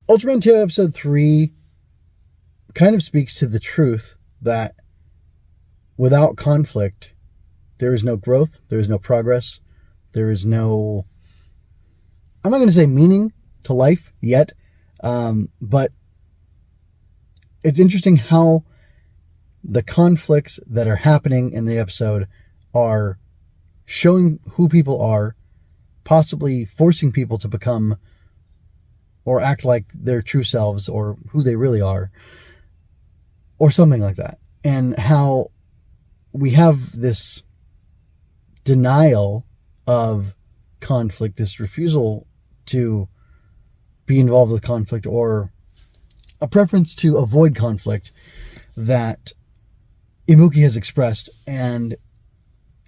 Ultraman Teo episode 3 kind of speaks to the truth that without conflict, there is no growth, there is no progress, there is no, I'm not going to say meaning to life yet, but it's interesting how the conflicts that are happening in the episode are showing who people are, possibly forcing people to become or act like their true selves or who they really are, or something like that. And how we have this denial of conflict, this refusal to be involved with conflict, or a preference to avoid conflict that Ibuki has expressed. And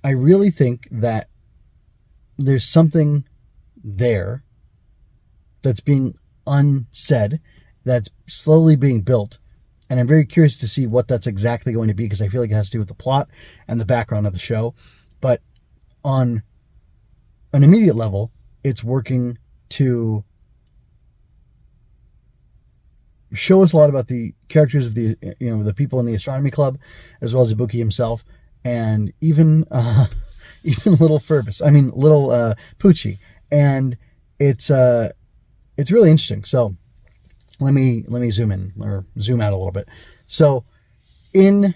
I really think that there's something there that's being unsaid, that's slowly being built. And I'm very curious to see what that's exactly going to be, because I feel like it has to do with the plot and the background of the show. But on an immediate level, it's working to show us a lot about the characters of the, the people in the Astronomy Club, as well as Ibuki himself, and even little Poochie. And it's really interesting. So let me zoom in, or zoom out a little bit. So in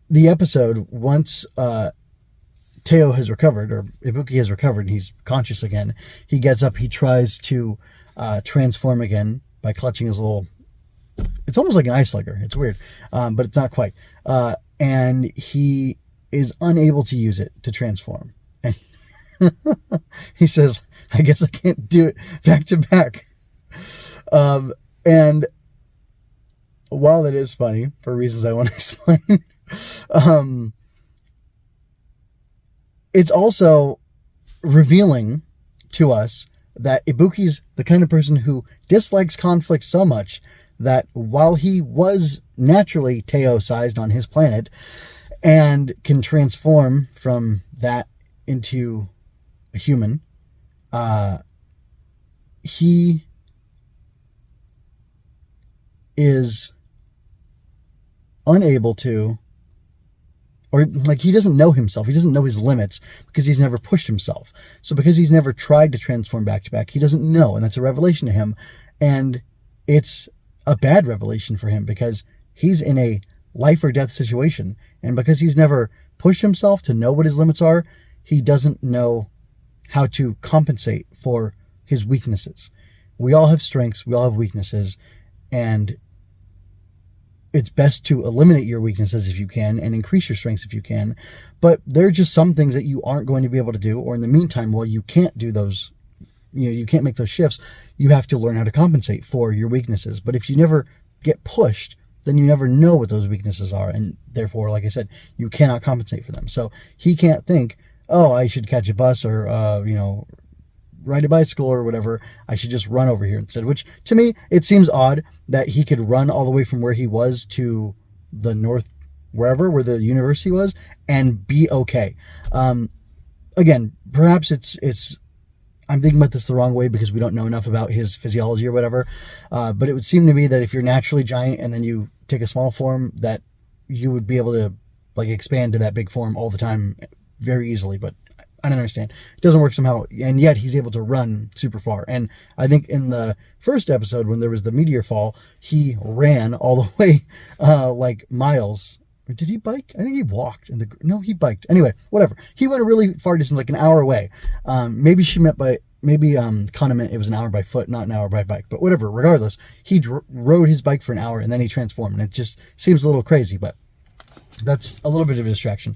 the episode, once Teo has recovered, or Ibuki has recovered, and he's conscious again, he gets up, he tries to transform again by clutching his little, it's almost like an ice slugger. It's weird, but it's not quite. And he is unable to use it to transform. And he says, I guess I can't do it back to back. And while it is funny, for reasons I want to explain, it's also revealing to us that Ibuki's the kind of person who dislikes conflict so much that while he was naturally Teo-sized on his planet and can transform from that into a human, he is unable to, or like he doesn't know himself. He doesn't know his limits because he's never pushed himself. So because he's never tried to transform back to back, he doesn't know. And that's a revelation to him. And it's a bad revelation for him because he's in a life or death situation. And because he's never pushed himself to know what his limits are, he doesn't know how to compensate for his weaknesses. We all have strengths. We all have weaknesses. And it's best to eliminate your weaknesses if you can and increase your strengths if you can. But there are just some things that you aren't going to be able to do. Or in the meantime, while you can't do those, you can't make those shifts, you have to learn how to compensate for your weaknesses. But if you never get pushed, then you never know what those weaknesses are. And therefore, like I said, you cannot compensate for them. So he can't think, oh, I should catch a bus or, ride a bicycle or whatever. I should just run over here instead, which to me, it seems odd that he could run all the way from where he was to the north, wherever, where the university was, and be okay. Again, perhaps it's, I'm thinking about this the wrong way because we don't know enough about his physiology or whatever. But it would seem to me that if you're naturally giant and then you take a small form, that you would be able to like expand to that big form all the time very easily. But I don't understand. It doesn't work somehow. And yet he's able to run super far. And I think in the first episode, when there was the meteor fall, he ran all the way, like miles. Or did he bike? I think he walked. No, he biked. Anyway, whatever. He went a really far distance, like an hour away. Maybe Kana meant it was an hour by foot, not an hour by bike. But whatever, regardless, he rode his bike for an hour and then he transformed. And it just seems a little crazy, but that's a little bit of a distraction.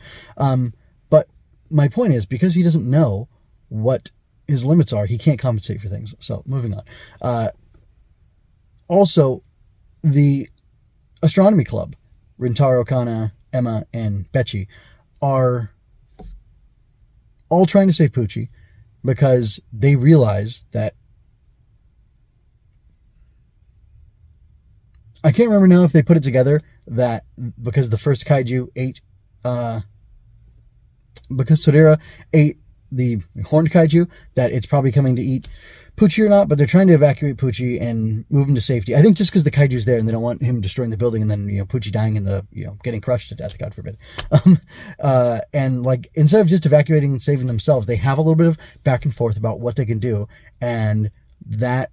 But my point is, because he doesn't know what his limits are, he can't compensate for things. So moving on. Also, the Astronomy Club, Rintaro, Kana, Emma, and Becci, are all trying to save Poochie because they realize that, I can't remember now if they put it together, that because the first kaiju ate, because Sodera ate the horned kaiju, that it's probably coming to eat Pucci or not, but they're trying to evacuate Pucci and move him to safety. I think just because the kaiju's there and they don't want him destroying the building and then, Pucci dying in the, getting crushed to death, God forbid. And like, instead of just evacuating and saving themselves, they have a little bit of back and forth about what they can do. And that,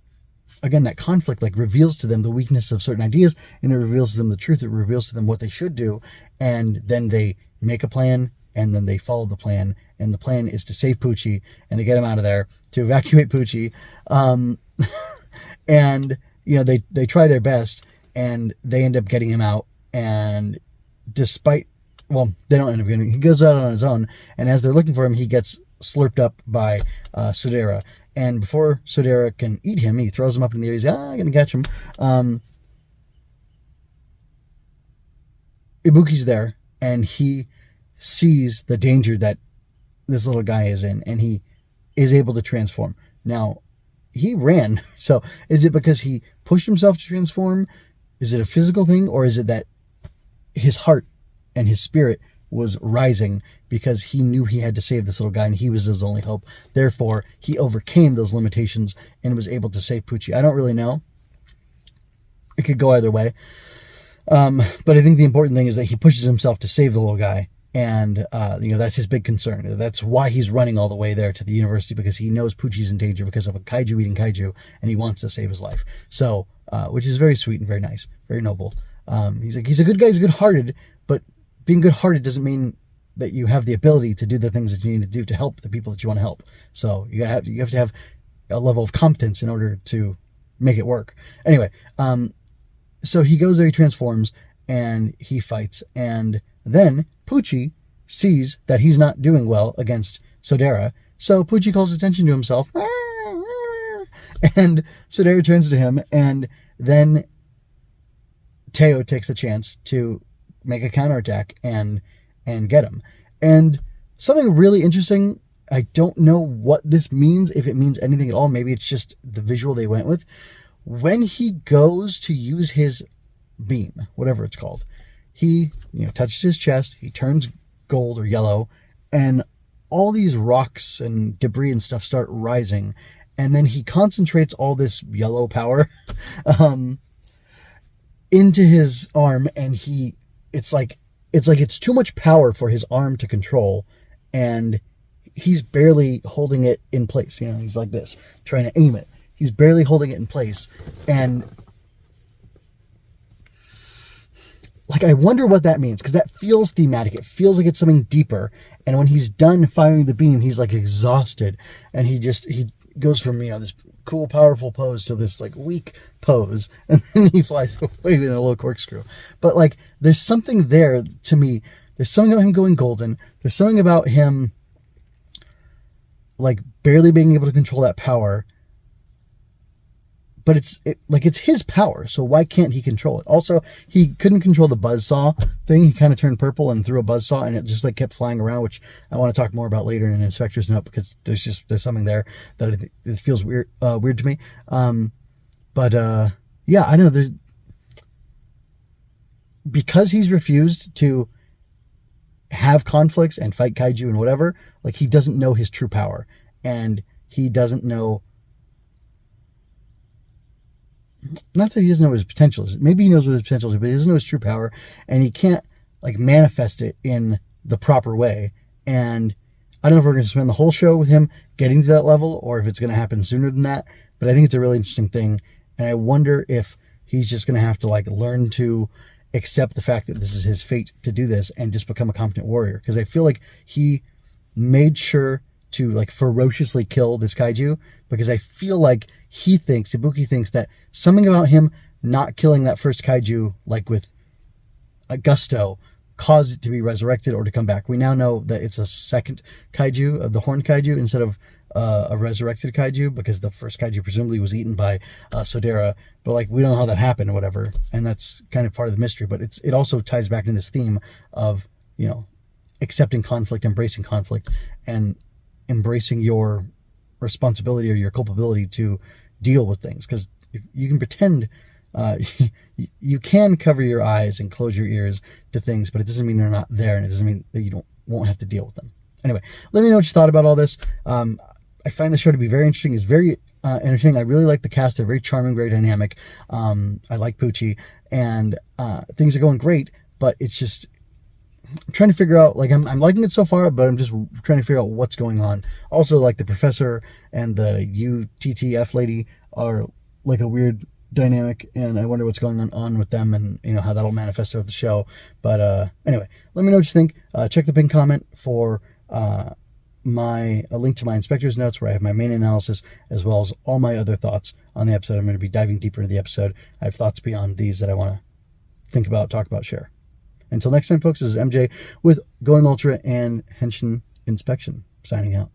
again, that conflict like reveals to them the weakness of certain ideas, and it reveals to them the truth. It reveals to them what they should do. And then they make a plan, and then they follow the plan. And the plan is to save Pucci and to get him out of there, to evacuate Pucci. And, they try their best, and they end up getting him out. And despite, they don't end up getting him. He goes out on his own. And as they're looking for him, he gets slurped up by Sodera. And before Sodera can eat him, he throws him up in the air. He's I'm going to catch him. Ibuki's there, and he sees the danger that this little guy is in, and he is able to transform. Now, he ran. So is it because he pushed himself to transform? Is it a physical thing, or is it that his heart and his spirit was rising because he knew he had to save this little guy and he was his only hope? Therefore, he overcame those limitations and was able to save Pucci. I don't really know. It could go either way. But I think the important thing is that he pushes himself to save the little guy. And, that's his big concern. That's why he's running all the way there to the university, because he knows Pucci's in danger because of a kaiju eating kaiju, and he wants to save his life. So, which is very sweet and very nice, very noble. He's a good guy, he's good-hearted, but being good-hearted doesn't mean that you have the ability to do the things that you need to do to help the people that you want to help. So you have to have a level of competence in order to make it work. Anyway, so he goes there, he transforms, and he fights, and then Pucci sees that he's not doing well against Sodera, so Pucci calls attention to himself, and Sodera turns to him, and then Teo takes the chance to make a counterattack and get him. And something really interesting, I don't know what this means, if it means anything at all, maybe it's just the visual they went with. When he goes to use his beam, whatever it's called, he touches his chest, he turns gold or yellow, and all these rocks and debris and stuff start rising, and then he concentrates all this yellow power into his arm, and it's like it's too much power for his arm to control, and he's barely holding it in place. He's like this, trying to aim it. He's barely holding it in place, and I wonder what that means, because that feels thematic. It feels like it's something deeper. And when he's done firing the beam, he's exhausted, and he goes from this cool, powerful pose to this weak pose, and then he flies away with a little corkscrew. But there's something there to me. There's something about him going golden. There's something about him barely being able to control that power. But it's his power, so why can't he control it? Also, he couldn't control the buzzsaw thing. He kind of turned purple and threw a buzzsaw, and it just kept flying around, which I want to talk more about later in Inspector's Note, because there's something there that it feels weird to me. Yeah, I don't know. Because he's refused to have conflicts and fight kaiju and whatever, he doesn't know his true power, and he doesn't know. Not that he doesn't know what his potential is. Maybe he knows what his potential is, but he doesn't know his true power, and he can't manifest it in the proper way. And I don't know if we're going to spend the whole show with him getting to that level, or if it's going to happen sooner than that. But I think it's a really interesting thing, and I wonder if he's just going to have to learn to accept the fact that this is his fate to do this and just become a competent warrior. Because I feel like he made sure to ferociously kill this kaiju, because I feel like Ibuki thinks that something about him not killing that first kaiju with a gusto caused it to be resurrected or to come back. We now know that it's a second kaiju, of the horned kaiju, instead of a resurrected kaiju, because the first kaiju presumably was eaten by Sodera, but we don't know how that happened or whatever, and that's kind of part of the mystery. But it also ties back into this theme of accepting conflict, embracing conflict, and embracing your responsibility or your culpability to deal with things. Because you can pretend, you can cover your eyes and close your ears to things, but it doesn't mean they're not there, and it doesn't mean that you won't have to deal with them. Anyway, let me know what you thought about all this. I find the show to be very interesting. It's very entertaining. I really like the cast. They're very charming, very dynamic. I like Poochie, and things are going great, but it's just, I'm trying to figure out, like, I'm liking it so far, but I'm just trying to figure out what's going on. Also, like, the professor and the UTTF lady are like a weird dynamic, and I wonder what's going on with them, and how that'll manifest throughout the show. But anyway, let me know what you think. Check the pinned comment for a link to my inspector's notes, where I have my main analysis as well as all my other thoughts on the episode. I'm going to be diving deeper into the episode. I have thoughts beyond these that I want to think about, talk about, share. Until next time, folks, this is MJ with Going Ultra and Henshin Inspection, signing out.